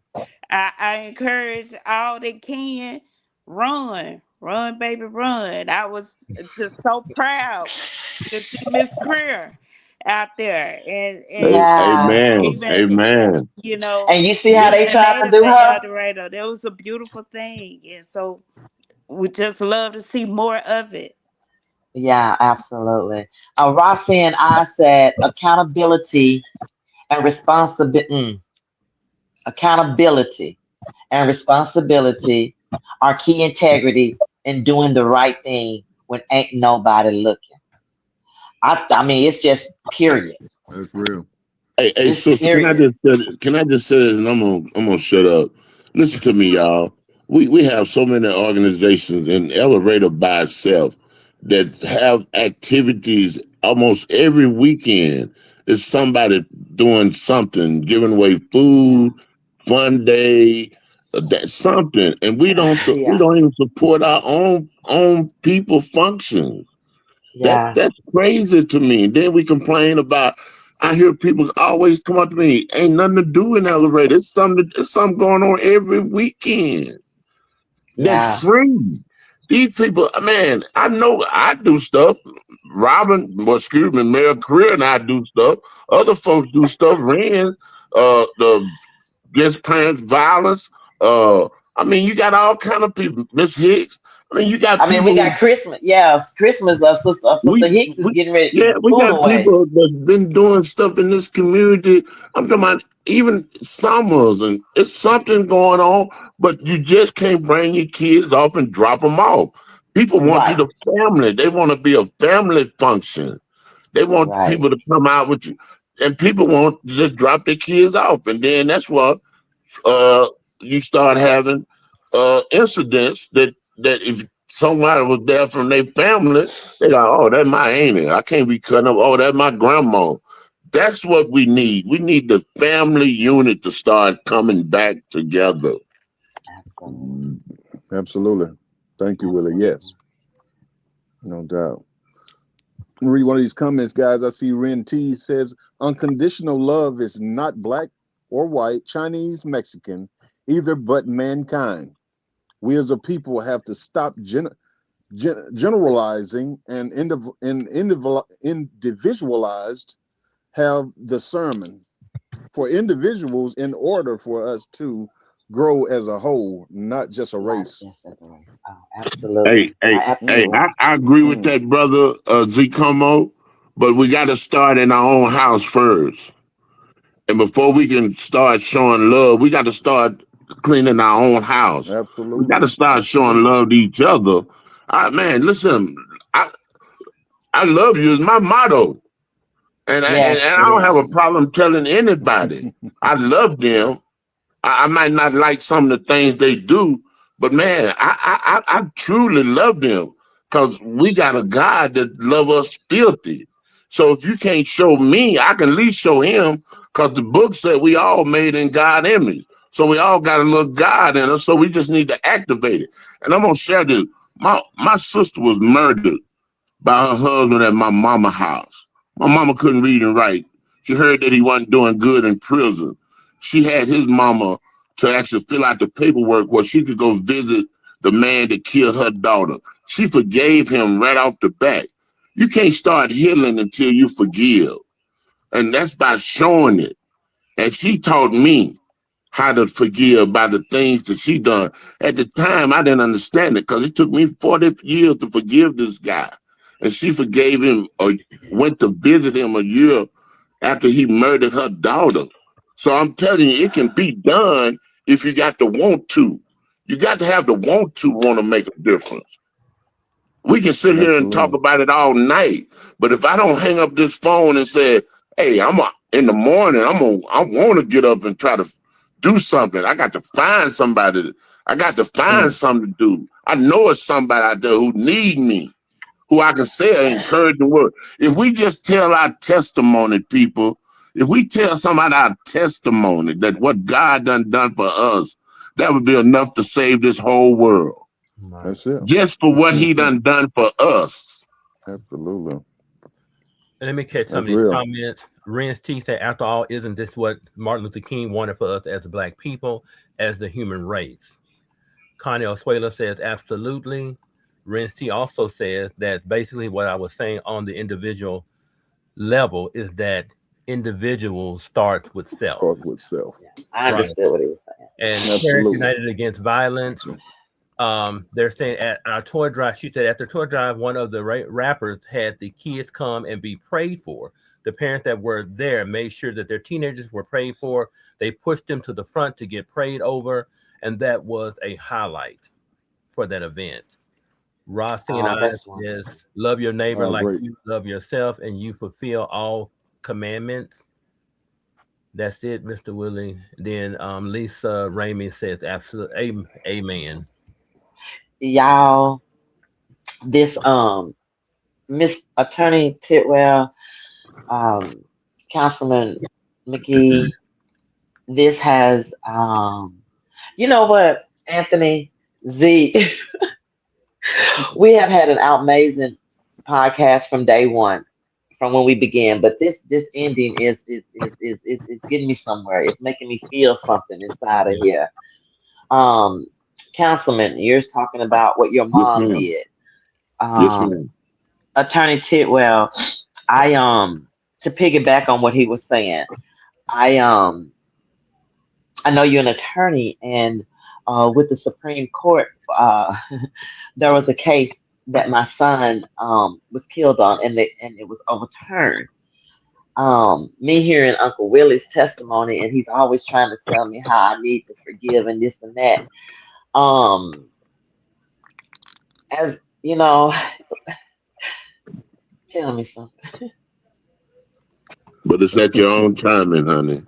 I encourage all that can run, run, baby, run. I was just so proud to see Miss Career out there, and Yeah. Amen. even Amen. And you see how being they a tried to native do of her? El Dorado. That was a beautiful thing, and so we just love to see more of it. Yeah, absolutely. Rossi and I said and responsibility. Accountability and responsibility are key integrity in doing the right thing when ain't nobody looking. I mean, it's just period. That's real. Hey, It's sister, period. can I just say this, and I'm gonna shut up. Listen to me, y'all. We have so many organizations in Elevator by itself that have activities almost every weekend. Is somebody doing something, giving away food, fun day, that something, and we Yeah, don't even support our own people functions. yeah, That's crazy to me. And then we complain about. I hear people always come up to me. Ain't nothing to do in elevator. It's something going on every weekend. yeah, That's free. These people, man. I know I do stuff. Mayor Career and I do stuff. Other folks do stuff. Rand, the against parents violence. Uh, I mean, you got all kind of people. Miss Hicks. I mean, you got I mean, we people got who Christmas. Yeah, Christmas. Sister Hicks is we getting ready to yeah, give we food got away. people that's been doing stuff in this community. I'm talking about even summers, and it's something going on, but you just can't bring your kids off and drop them off. People want you Right, to family. They want to be a family function. They want right. people to come out with you, and people want to just drop their kids off, and then that's what uh, you start having incidents that if somebody was there from their family, they go, "Oh, that's my auntie. I can't be cutting up. Oh, that's my grandma." That's what we need. We need the family unit to start coming back together. Absolutely, Absolutely. Thank you, Willie. absolutely. Yes, no doubt. Read one of these comments, guys. I see Ren T says unconditional love is not black or white, Chinese, Mexican, either but mankind. We as a people have to stop generalizing and individualized have the sermon for individuals in order for us to grow as a whole, not just a Not race. just as a race. Oh, absolutely. Hey, hey, I hey! absolutely. I agree with Mm, that, brother Z Como, but we got to start in our own house first. And before we can start showing love, we got to start cleaning our own house. We got absolutely. to start showing Absolutely. love to each other. Man, listen, I, I love you is my motto. And Yes, I it don't have is. a problem telling anybody. I love them. I might not like some of the things they do, but man, I truly love them because we got a God that love us filthy. So if you can't show me, I can at least show him because the book said we all made in God image. So we all got a little God in us. So we just need to activate it. And I'm gonna share this. My sister was murdered by her husband at my mama house. My mama couldn't read and write. She heard that he wasn't doing good in prison. She had his mama to actually fill out the paperwork where she could go visit the man that killed her daughter. She forgave him right off the bat. You can't start healing until you forgive. And that's by showing it. And she taught me how to forgive by the things that she done. At the time, I didn't understand it because it took me 40 years to forgive this guy. And she forgave him or went to visit him a year after he murdered her daughter. So I'm telling you, it can be done if you got the want to. You got to have the want to make a difference. We can sit here and talk Absolutely. about it all night, but if I don't hang up this phone and say, "Hey, in the morning, I want to get up and try to do something. I got to find somebody. I got to find Mm, something to do. I know it's somebody out there who need me, who I can say an encouraging word. If we just tell our testimony, people, if we tell somebody our testimony that what God done for us, that would be enough to save this whole world Right. that's it. just for what he done for us. Absolutely. Let me catch some That's of these real. comments. Ren's T said, after all, isn't this what Martin Luther King wanted for us as black people, as the human race? Connie Oswela says, absolutely. Ren's T also says that basically what I was saying on the individual level is that individual starts with self. Starts with self. Yeah, I Right. understood what he was saying. And Parents Absolutely. United Against Violence, they're saying at our toy drive, she said at the toy drive, one of the rappers had the kids come and be prayed for. The parents that were there made sure that their teenagers were prayed for. They pushed them to the front to get prayed over, and that was a highlight for that event. Rossi and Oh, I that's says, wonderful. love your neighbor Oh, like great. you love yourself, and you fulfill all commandments. That's it, Mr. Willie. Then Lisa Ramey says, absolutely, amen. Y'all, this Miss Attorney Tidwell, um, Councilman McGee, this has you know what, Anthony Z, we have had an amazing podcast from day one, from when we began. But this ending is getting me somewhere. It's making me feel something inside of Yeah. here. Um, Councilman, you're talking about what your Yes, mom ma'am. did. Yes, Um, ma'am. Attorney Tidwell, I to piggyback on what he was saying, I I know you're an attorney, and with the Supreme Court. There was a case that my son was killed on, and it was overturned. Me hearing Uncle Willie's testimony, and he's always trying to tell me how I need to forgive and this and that. Um, as you know, tell me something. But it's at your own timing, honey.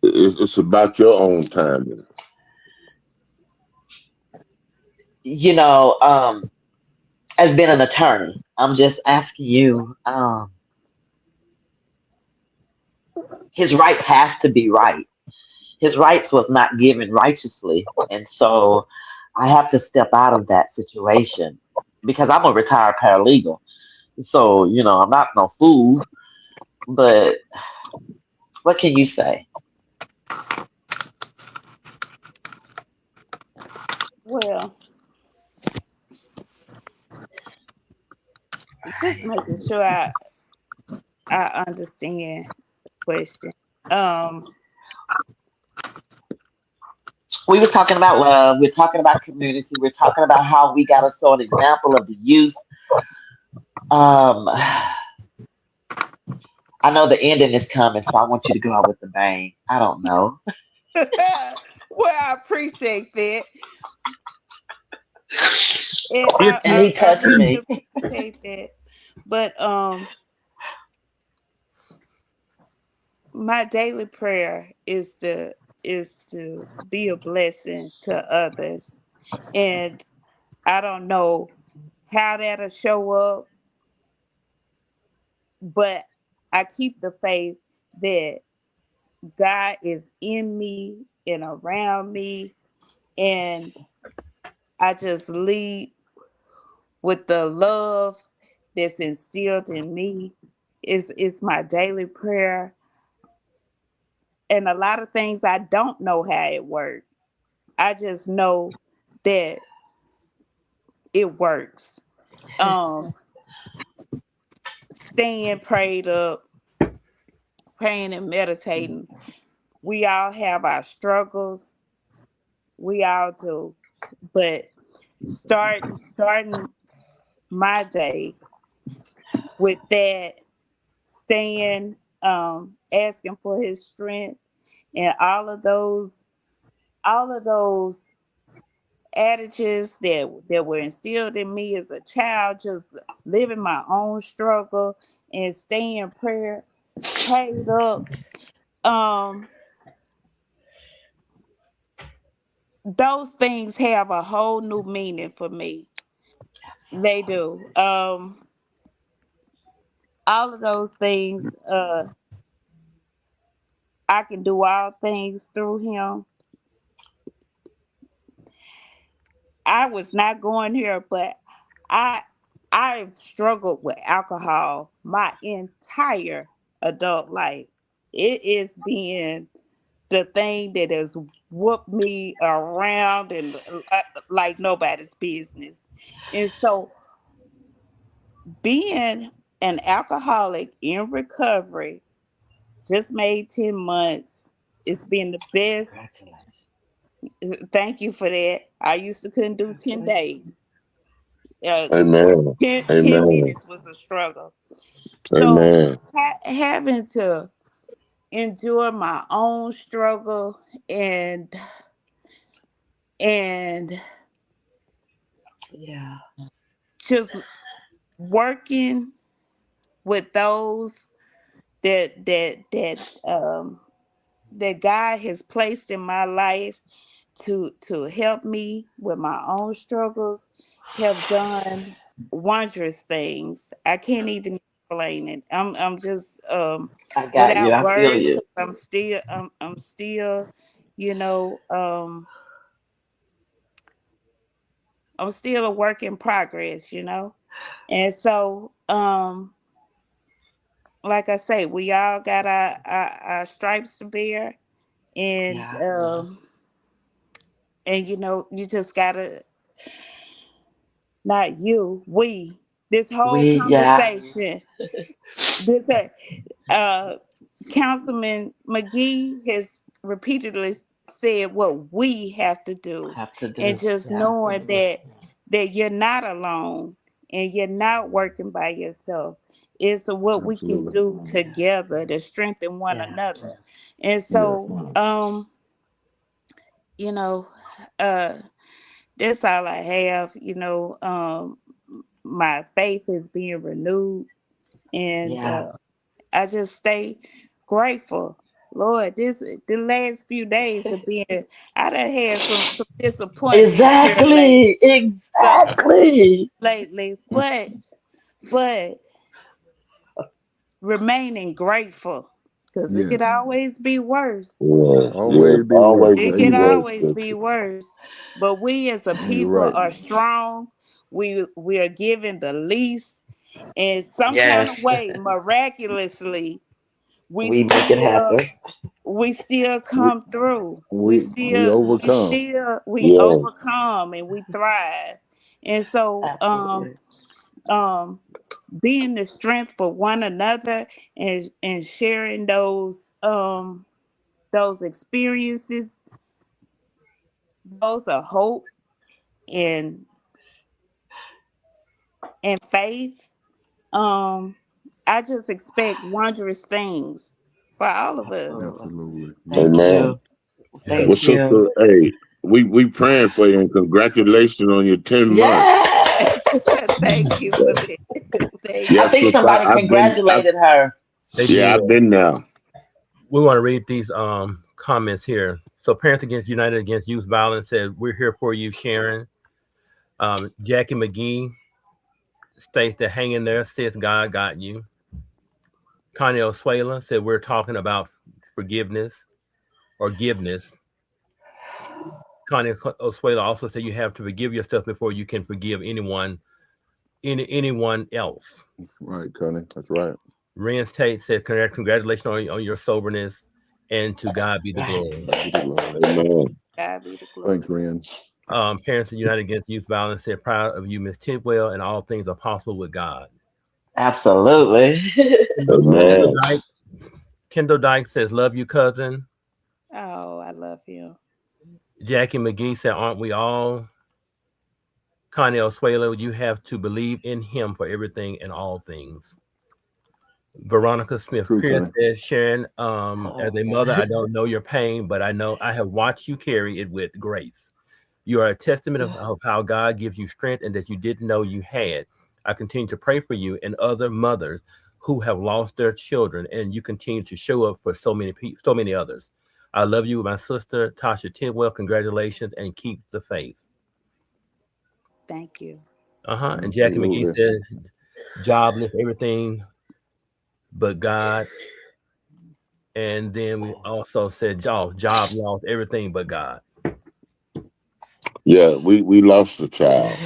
It's about your own timing. You know, as being an attorney, I'm just asking you. His rights has to be right. His rights was not given righteously, and so I have to step out of that situation because I'm a retired paralegal. So I'm not no fool. But what can you say? Well, just Right. making sure I understand question. Um, We was talking about love. We're talking about community. We're talking about how we got to show an example of the use. I know the ending is coming, so I want you to go out with a bang. I don't know. well, I appreciate that. And I, And he I, I touched really me. appreciate that. But my daily prayer is to be a blessing to others. And I don't know how that'll show up, but I keep the faith that God is in me and around me, and I just lead with the love that's instilled in me. Is my daily prayer, and a lot of things I don't know how it works. I just know that it works. Um, Staying prayed up, praying and meditating. We all have our struggles. We all do. But starting my day with that, staying, asking for his strength, and all of those adages that were instilled in me as a child, just living my own struggle and staying prayed up. Um, those things have a whole new meaning for me. They Absolutely. do. All of those things, I can do all things through him. I was not going here, but I I've struggled with alcohol my entire adult life. It is being the thing that has whooped me around and like nobody's business. And so being an alcoholic in recovery, just made 10 months. It's been the best. Congratulations. Thank you for that. I used to couldn't do 10 Congratulations. days. Uh, Amen. 10 Amen. minutes was a struggle. So Amen. having to endure my own struggle and Yeah. just working with those that that God has placed in my life to help me with my own struggles have done wondrous things. I can't even explain it. I'm just I got you. without I feel words you. because I'm still you know I'm still a work in progress. And so like I say, we all got our stripes to bear, and Yeah. you just gotta, not you, we, this whole Yeah. conversation, this uh Councilman McGee has repeatedly said what we have to do, Have to and do. just Yeah. knowing that you're not alone and you're not working by yourself. It's what we can Absolutely. do together to strengthen one Yeah. another. And Yes. so, you know, uh, that's all I have. My faith is being renewed, and Yeah. I just stay grateful. Lord, the last few days have been, I done had some disappointments here Exactly. so Exactly. lately, but remaining grateful, because it could Yes. always be worse. Yeah, yeah, Always be worse. always It be could Amen. worse. always be Sister. worse. But we as a You're people right. are strong. We are given the least. In some kind of Yes. way, miraculously, we We make it still happen. we still We come through. we overcome. We Yeah, overcome and we thrive. And so Absolutely. being the strength for one another, and sharing those experiences, those are hope and faith. Um I just expect wondrous things for all of us. Absolutely. Absolutely. Thank Yes. amen. you. Yeah. Well, Thank you. sister, hey, we praying for you and congratulations on your 10 months. Yes. Thank you for that. Thank I Yes, think you. sister, somebody congratulated her. They yeah, did. I've been there. We want to read these comments here. So Parents Against United Against Youth Violence said, "We're here for you, Sharon." Jackie McGee states that, "Hang in there, sis, God got you." Connie Oswela said, "We're talking about forgiveness or giveness." Connie Oswela also said, "You have to forgive yourself before you can forgive anyone else." Right, Connie. That's right. Renz Tate said, "Congratulations on your soberness, and to God be the Right. glory." God be the glory. Amen. God be the Thanks, glory. Ren. Parents United Against Youth Violence said, "Proud of you, Miss Tidwell, and all things are possible with God." Absolutely. Kendall Amen. Dyke, Kendall Dyke says, "Love you, cousin." Oh, I love you. Jackie McGee said, "Aren't we all?" Connie Oswelo, "You have to believe in him for everything and all things." Veronica It's Smith true, Pierce Connie. says, "Sharon, as a mother, I don't know your pain, but I know I have watched you carry it with grace. You are a testament of how God gives you strength and that you didn't know you had. I continue to pray for you and other mothers who have lost their children, and you continue to show up for so many people, so many others. I love you, my sister Tasha Tidwell. Congratulations, and keep the faith." Thank you. And Jackie McGee Absolutely. says, "Jobless, everything but God." And then we also said, job lost, everything but God." Yeah, we lost a child,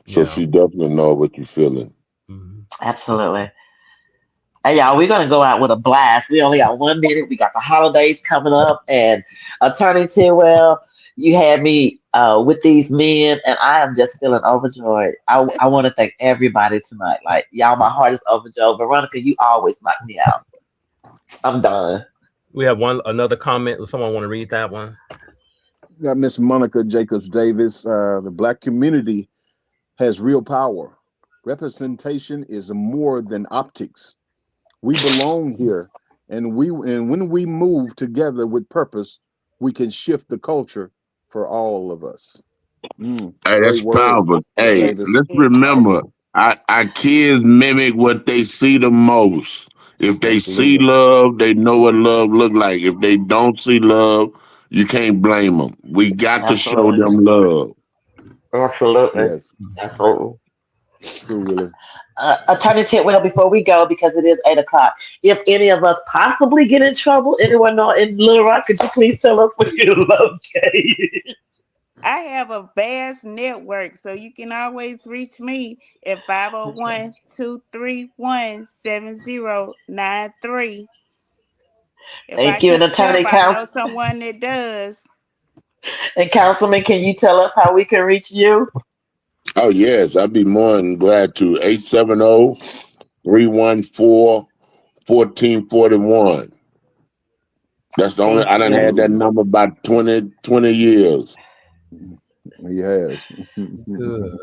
so Yeah. she definitely know what you're feeling. Mhm. Absolutely. Hey, y'all, we're going to go out with a blast. We only got 1 minute. We got the holidays coming up. And Attorney Tillwell, you had me with these men, and I am just feeling overjoyed. I want to thank everybody tonight. Like, y'all, my heart is overjoyed. Veronica, you always knock me out. I'm done. We have another comment. Someone want to read that one? Got Miss Monica Jacobs Davis. The black community has real power. Representation is more than optics. We belong here, and when we move together with purpose, we can shift the culture for all of us. Hey, Great that's word, powerful. Miss Hey, That's Davis. let's it. remember, our kids mimic what they see the most. If they see Absolutely. love, they know what love look like. If they don't see love, you can't blame them. We got to show Absolutely. them love. Absolutely. Yes. Absolutely. True, Willie. Attorney Titwell, before we go, because it is 8 o'clock, if any of us possibly get in trouble, anyone know in Little Rock, could you please tell us where you love Jay? I have a vast network, so you can always reach me at 501-231-7093. If I Thank you. And can't help, Attorney I know Council someone that does. and Councilman, can you tell us how we can reach you? Oh, yes, I'd be more than glad to. 870-314-1441. That's the only Thank I done had that you. Absolutely. number about 20 years. He has. Good.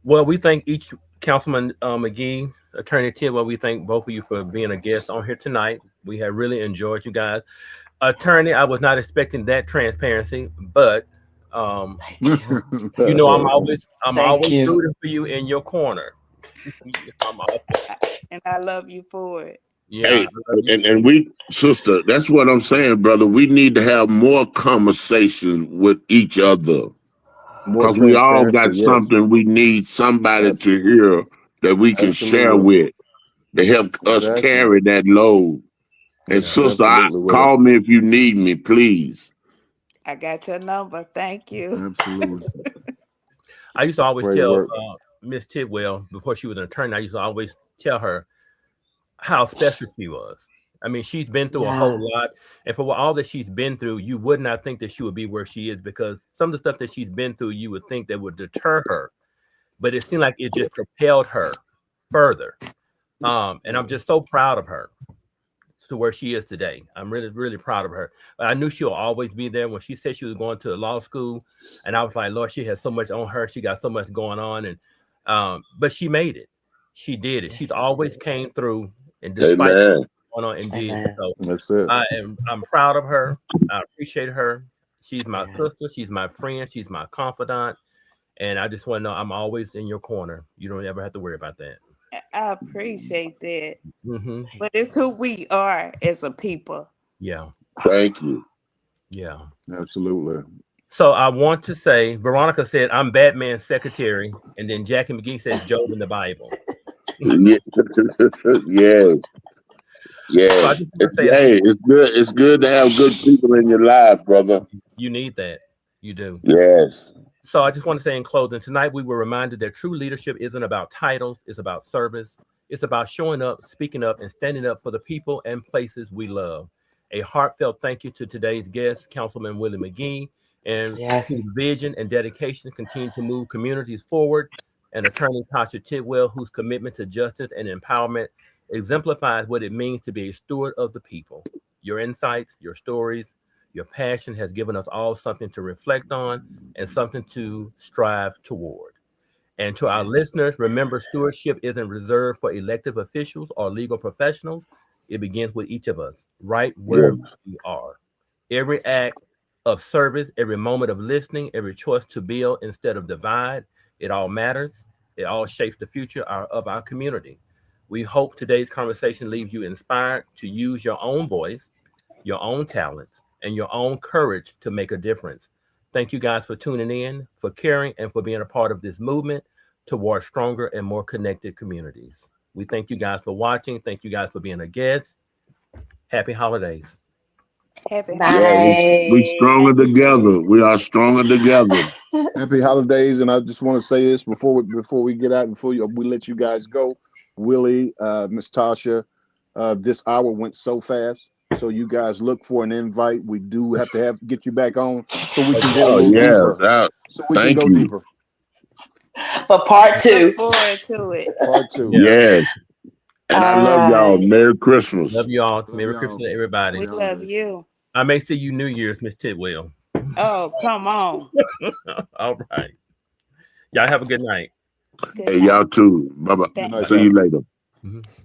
Well, we thank each Councilman McGee, Attorney Tidwell. We thank both of you for being a guest on here tonight. We have really enjoyed you guys. Attorney, I was not expecting that transparency, but um, I'm Thank always you. rooting for you in your corner. I'm all, And I love you for it. yeah, I Hey, love you too. and we, sister, that's what I'm saying, brother. We need to have more conversations with each other More because we all transparency. got Yes. something we need somebody Abs- to hear that we can share absolutely. with to help us Exactly. carry that load. And Yeah, sister, Absolutely with it. call me if you need me, please. I got your number. Thank you. Absolutely. I used to always Great tell work. Miss Tidwell before she was an attorney. I used to always tell her how special she was. I mean, she's been through a whole Yeah. lot, and for all that she's been through, you would not think that she would be where she is because some of the stuff that she's been through, you would think that would deter her, but it seemed like it just propelled her further. And I'm just so proud of her to where she is today. I'm really, really proud of her. But I knew she'll always be there. When she said she was going to law school, and I was like, Lord, she has so much on her. She got so much going on, and but she made it. She did it. She's Yes, always indeed. came through, and despite Amen. what's going on, and did Amen. so. That's it. I'm proud of her. I appreciate her. She's my Yeah. sister. She's my friend. She's my confidant. And I just want to know I'm always in your corner. You don't ever have to worry about that. I appreciate that. Hmm. Thank But it's you. who we are as a people. Yeah. Thank you. Yeah. Absolutely. So I want to say, Veronica said, I'm Batman's secretary. And then Jackie McGee says, Job in the Bible. Ye- yes, So I yes. just want to say, Hey, it's good. It's good to have good people in your life, brother. you need that. You do. Yes. So I just want to say in closing, tonight we were reminded that true leadership isn't about titles, it's about service. It's about showing up, speaking up, and standing up for the people and places we love. A heartfelt thank you to today's guest, Councilman Willie McGee, and Yes. whose vision and dedication continue to move communities forward, and Attorney Tasha Tidwell, whose commitment to justice and empowerment exemplifies what it means to be a steward of the people. Your insights, your stories, your passion has given us all something to reflect on and something to strive toward. And to our Yes. listeners, remember stewardship isn't reserved for elected officials or legal professionals. It begins with each of us, right where Yes. we are. Every act of service, every moment of listening, every choice to build instead of divide, it all matters. It all shapes the future of our community. We hope today's conversation leaves you inspired to use your own voice, your own talents, and your own courage to make a difference. Thank you guys for tuning in, for caring, and for being a part of this movement toward stronger and more connected communities. We thank you guys for watching. Thank you guys for being a guest. Happy holidays. Happy Yeah, holidays. we Bye. stronger together. We are stronger together. Happy holidays, and I just want to say this before we get out, we let you guys go. Willie, Miss Tasha, this hour went so fast. So you guys look for an invite. We do have to get you back on so we can go a Oh little yes. deeper. So we can Thank go you. deeper. For part Look two. forward to it. Part two. Yeah. Yes. And I All love y'all. right. Merry Love Christmas. you all. Love Merry y'all. Christmas to everybody. We Happy love holidays. you. I may see you New Year's, Miss Tidwell. Oh, come on. All right. Y'all have a good night. Good Hey, night. y'all too. Bye bye. Good Thank night, See Bye. y'all. you later. Mhm.